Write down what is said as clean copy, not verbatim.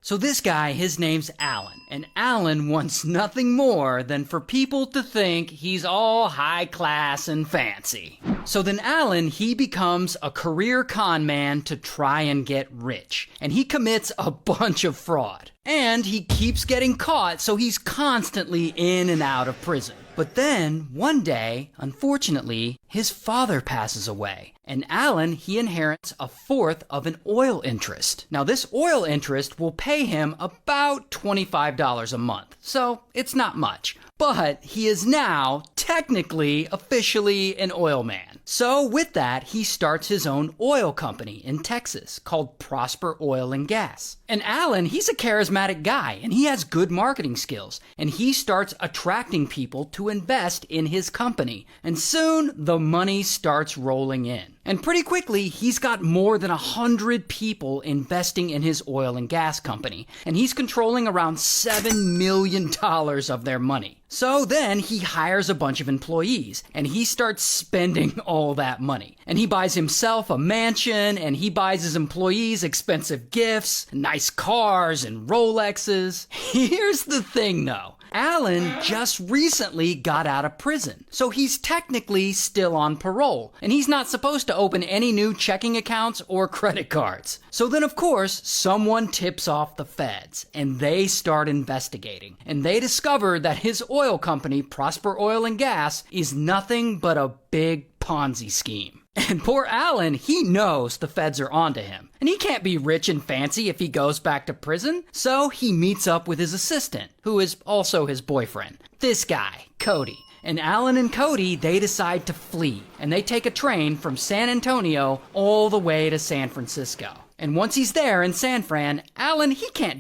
So this guy, his name's Alan, and Alan wants nothing more than for people to think he's all high class and fancy. So then Alan, he becomes a career con man to try and get rich, and he commits a bunch of fraud. And he keeps getting caught, so he's constantly in and out of prison. But then, one day, unfortunately, his father passes away. And Alan, he inherits a fourth of an oil interest. Now, this oil interest will pay him about $25 a month. So, it's not much. But he is now, technically, officially an oil man. So with that, he starts his own oil company in Texas called Prosper Oil and Gas. And Alan, he's a charismatic guy and he has good marketing skills. And he starts attracting people to invest in his company. And soon the money starts rolling in. And pretty quickly, he's got more than 100 people investing in his oil and gas company. And he's controlling around $7 million of their money. So then he hires a bunch of employees and he starts spending all that money. And he buys himself a mansion and he buys his employees expensive gifts, nice cars and Rolexes. Here's the thing though. Alan just recently got out of prison, so he's technically still on parole, and he's not supposed to open any new checking accounts or credit cards. So then, of course, someone tips off the feds, and they start investigating, and they discover that his oil company, Prosper Oil and Gas, is nothing but a big Ponzi scheme. And poor Alan, he knows the feds are onto him. And he can't be rich and fancy if he goes back to prison. So he meets up with his assistant, who is also his boyfriend. This guy, Cody. And Alan and Cody, they decide to flee. And they take a train from San Antonio all the way to San Francisco. And once he's there in San Fran, Alan, he can't